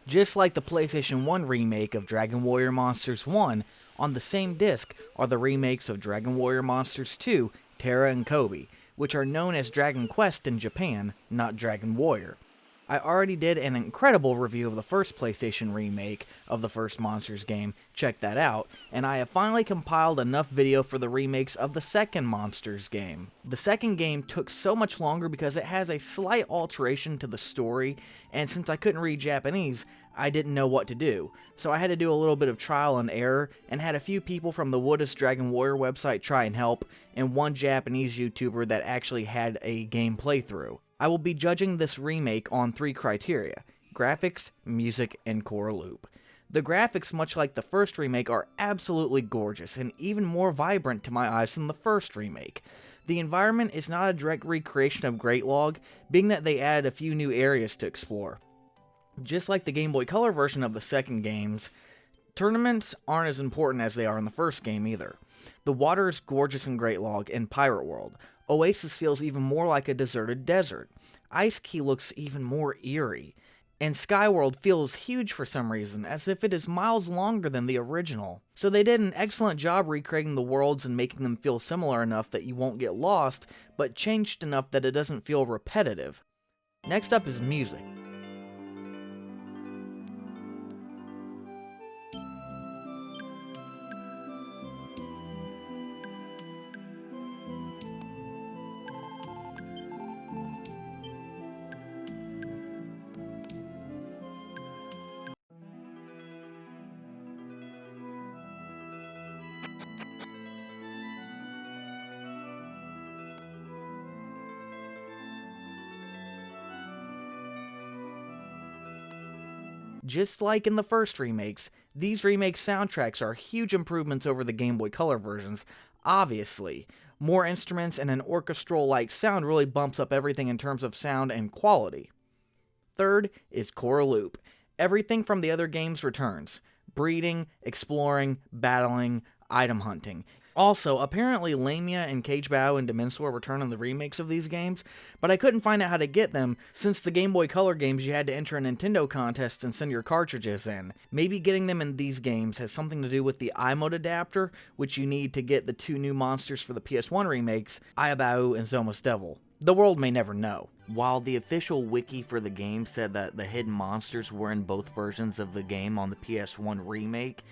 Just like the PlayStation 1 remake of Dragon Warrior Monsters 1, on the same disc are the remakes of Dragon Warrior Monsters 2, Terra and Cobi, which are known as Dragon Quest in Japan, not Dragon Warrior. I already did an incredible review of the first PlayStation remake of the first Monsters game, check that out, and I have finally compiled enough video for the remakes of the second Monsters game. The second game took so much longer because it has a slight alteration to the story, and since I couldn't read Japanese, I didn't know what to do. So I had to do a little bit of trial and error, and had a few people from the Woodus Dragon Warrior website try and help, and one Japanese YouTuber that actually had a game playthrough. I will be judging this remake on 3 criteria: graphics, music, and core loop. The graphics, much like the first remake, are absolutely gorgeous and even more vibrant to my eyes than the first remake. The environment is not a direct recreation of Great Log, being that they added a few new areas to explore. Just like the Game Boy Color version of the second games, tournaments aren't as important as they are in the first game either. The water is gorgeous in Great Log and Pirate World. Oasis feels even more like a deserted desert. Ice Key looks even more eerie. And Skyworld feels huge for some reason, as if it is miles longer than the original. So they did an excellent job recreating the worlds and making them feel similar enough that you won't get lost, but changed enough that it doesn't feel repetitive. Next up is music. Just like in the first remakes, these remake soundtracks are huge improvements over the Game Boy Color versions, obviously. More instruments and an orchestral-like sound really bumps up everything in terms of sound and quality. Third is core loop. Everything from the other games returns: breeding, exploring, battling, item hunting. Also, apparently Lamia and Cage Bow and Dimensor return in the remakes of these games, but I couldn't find out how to get them, since the Game Boy Color games you had to enter a Nintendo contest and send your cartridges in. Maybe getting them in these games has something to do with the iMode adapter, which you need to get the 2 new monsters for the PS1 remakes, Ayabao and Zoma's Devil. The world may never know. While the official wiki for the game said that the hidden monsters were in both versions of the game on the PS1 remake,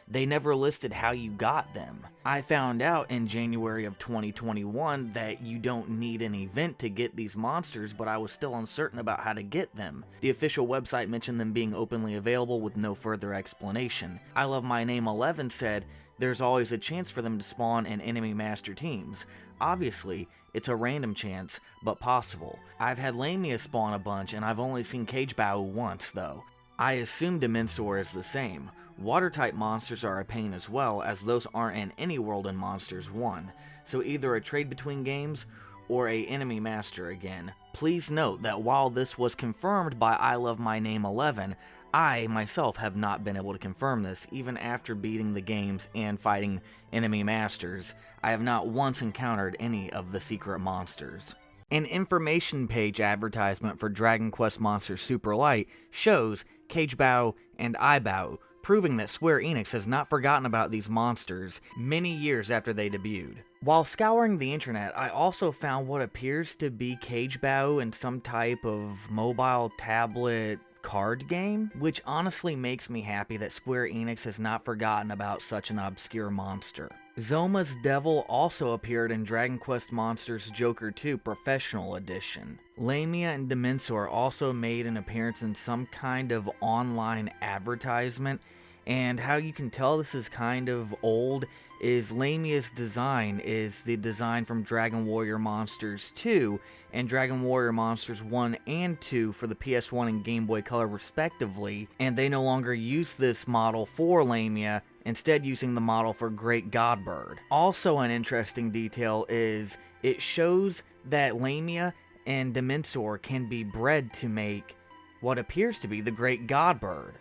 they never listed how you got them. I found out in January of 2021 that you don't need an event to get these monsters, but I was still uncertain about how to get them. The official website mentioned them being openly available with no further explanation. I Love My Name 11 said there's always a chance for them to spawn in enemy master teams. Obviously, it's a random chance, but possible. I've had Lamia spawn a bunch, and I've only seen Cage Bow once though. I assume Dimensor is the same. Water-type monsters are a pain as well, as those aren't in any world in Monsters 1, so either a trade between games or a enemy master again. Please note that while this was confirmed by I Love My Name 11, I myself have not been able to confirm this, even after beating the games and fighting enemy masters. I have not once encountered any of the secret monsters. An information page advertisement for Dragon Quest Monsters Super Light shows Cage Bow and Ayabao, proving that Square Enix has not forgotten about these monsters many years after they debuted. While scouring the internet, I also found what appears to be Cage Bow in some type of mobile tablet card game, which honestly makes me happy that Square Enix has not forgotten about such an obscure monster. Zoma's Devil also appeared in Dragon Quest Monsters Joker 2 Professional Edition. Lamia and Dimensor also made an appearance in some kind of online advertisement, and how you can tell this is kind of old is Lamia's design is the design from Dragon Warrior Monsters 2 and Dragon Warrior Monsters 1 and 2 for the PS1 and Game Boy Color respectively, and they no longer use this model for Lamia, instead using the model for Great Godbird. Also an interesting detail is it shows that Lamia and Dimensor can be bred to make what appears to be the Great Godbird.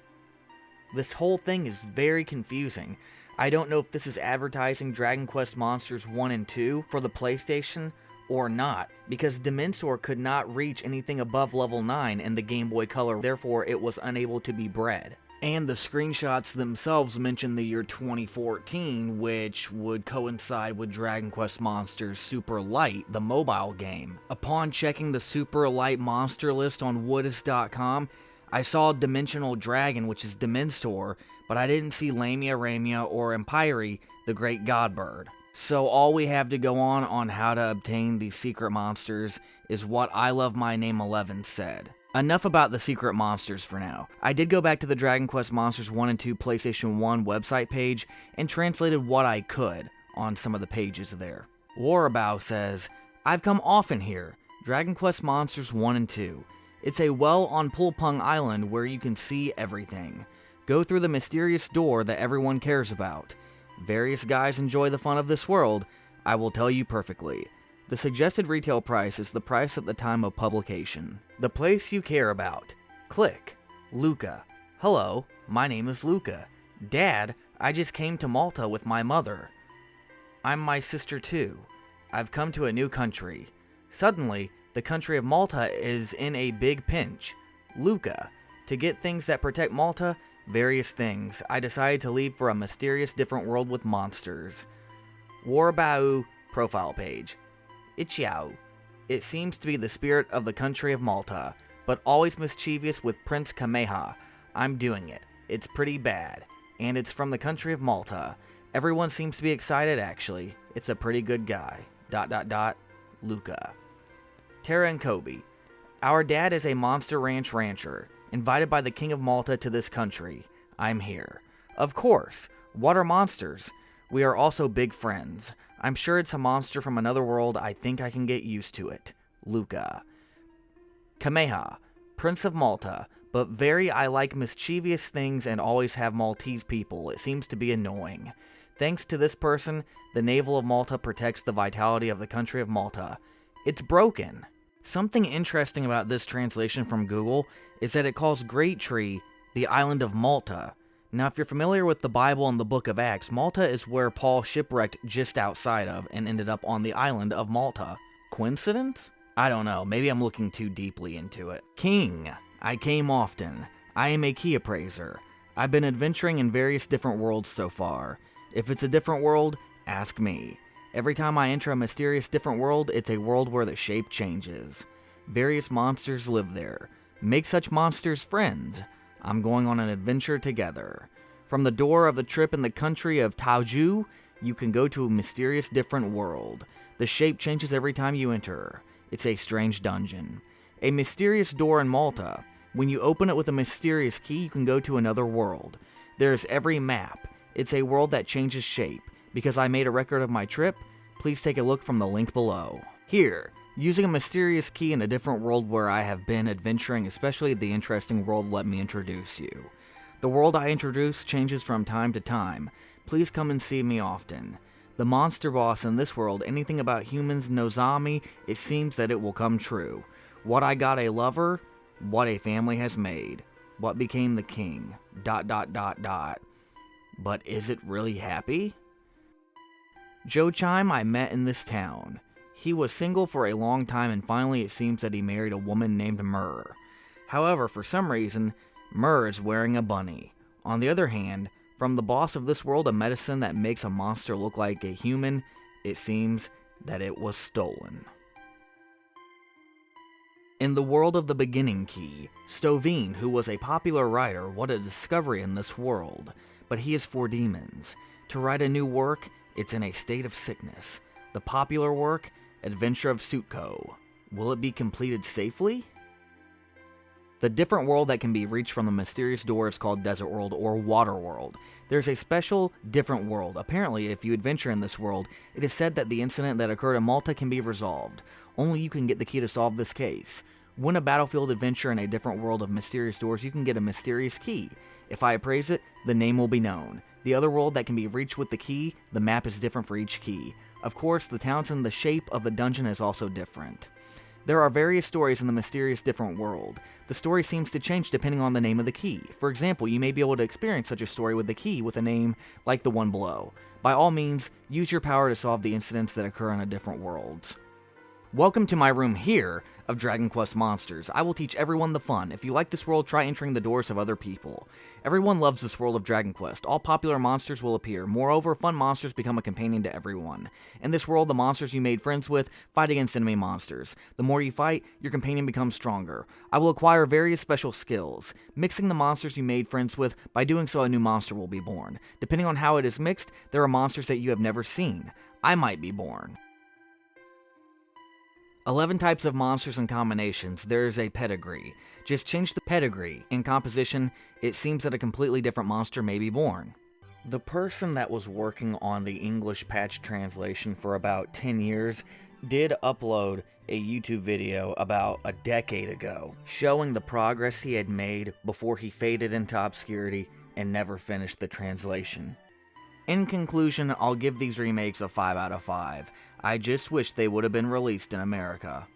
This whole thing is very confusing. I don't know if this is advertising Dragon Quest Monsters 1 and 2 for the PlayStation, or not, because Dementor could not reach anything above level 9 in the Game Boy Color, therefore it was unable to be bred. And the screenshots themselves mention the year 2014, which would coincide with Dragon Quest Monsters Super Light, the mobile game. Upon checking the Super Light monster list on Woodus.com, I saw Dimensional Dragon, which is Dementor, but I didn't see Lamia, Ramia, or Empyre, the Great God Bird. So all we have to go on how to obtain these secret monsters is what I Love My Name 11 said. Enough about the secret monsters for now. I did go back to the Dragon Quest Monsters 1 and 2 PlayStation 1 website page and translated what I could on some of the pages there. Warabow says, I've come often here, Dragon Quest Monsters 1 and 2. It's a well on Pulpung Island where you can see everything. Go through the mysterious door that everyone cares about. Various guys enjoy the fun of this world. I will tell you perfectly. The suggested retail price is the price at the time of publication. The place you care about. Click. Luca. Hello, my name is Luca. Dad, I just came to Malta with my mother. I'm my sister too. I've come to a new country. Suddenly, the country of Malta is in a big pinch. Luca. To get things that protect Malta, various things, I decided to leave for a mysterious different world with monsters. Warbau profile page. Ichiao. It seems to be the spirit of the country of Malta, but always mischievous with Prince Kameha. I'm doing it. It's pretty bad. And it's from the country of Malta. Everyone seems to be excited actually. It's a pretty good guy. ... Luca. Tara and Cobi. Our dad is a Monster Ranch rancher, invited by the King of Malta to this country. I'm here. Of course. What are monsters? We are also big friends. I'm sure it's a monster from another world. I think I can get used to it. Luca. Kameha. Prince of Malta. But I like mischievous things and always have Maltese people. It seems to be annoying. Thanks to this person, the Naval of Malta protects the vitality of the country of Malta. It's broken. Something interesting about this translation from Google is that it calls Great Tree the island of Malta. Now, if you're familiar with the Bible and the Book of Acts, Malta is where Paul shipwrecked just outside of and ended up on the island of Malta. Coincidence? I don't know. Maybe I'm looking too deeply into it. King. I came often. I am a key appraiser. I've been adventuring in various different worlds so far. If it's a different world, ask me. Every time I enter a mysterious different world, it's a world where the shape changes. Various monsters live there. Make such monsters friends. I'm going on an adventure together. From the door of the trip in the country of Taoju, you can go to a mysterious different world. The shape changes every time you enter. It's a strange dungeon. A mysterious door in Malta. When you open it with a mysterious key, you can go to another world. There's every map. It's a world that changes shape. Because I made a record of my trip, please take a look from the link below. Here, using a mysterious key in a different world where I have been adventuring, especially the interesting world, let me introduce you. The world I introduce changes from time to time. Please come and see me often. The monster boss in this world, anything about humans, Nozami, it seems that it will come true. What I got a lover, what a family has made. What became the king, ... But is it really happy? Joe Chime I met in this town. He was single for a long time and finally it seems that he married a woman named Myrrh. However, for some reason, Myrrh is wearing a bunny. On the other hand, from the boss of this world, a medicine that makes a monster look like a human, it seems that it was stolen. In the world of the beginning key, Stovine, who was a popular writer, what a discovery in this world. But he is for demons. To write a new work, it's in a state of sickness. The popular work, Adventure of Sutko. Will it be completed safely? The different world that can be reached from the mysterious door is called Desert World or Water World. There's a special, different world. Apparently, if you adventure in this world, it is said that the incident that occurred in Malta can be resolved. Only you can get the key to solve this case. Win a battlefield adventure in a different world of mysterious doors, you can get a mysterious key. If I appraise it, the name will be known. The other world that can be reached with the key, the map is different for each key. Of course, the towns and the shape of the dungeon is also different. There are various stories in the mysterious different world. The story seems to change depending on the name of the key. For example, you may be able to experience such a story with the key with a name like the one below. By all means, use your power to solve the incidents that occur in a different worlds. Welcome to my room here of Dragon Quest Monsters. I will teach everyone the fun. If you like this world, try entering the doors of other people. Everyone loves this world of Dragon Quest. All popular monsters will appear. Moreover, fun monsters become a companion to everyone. In this world, the monsters you made friends with fight against enemy monsters. The more you fight, your companion becomes stronger. I will acquire various special skills. Mixing the monsters you made friends with, by doing so a new monster will be born. Depending on how it is mixed, there are monsters that you have never seen. I might be born. 11 types of monsters and combinations. There is a pedigree. Just change the pedigree. In composition, it seems that a completely different monster may be born. The person that was working on the English patch translation for about 10 years did upload a YouTube video about a decade ago, showing the progress he had made before he faded into obscurity and never finished the translation. In conclusion, I'll give these remakes a 5 out of 5. I just wish they would have been released in America.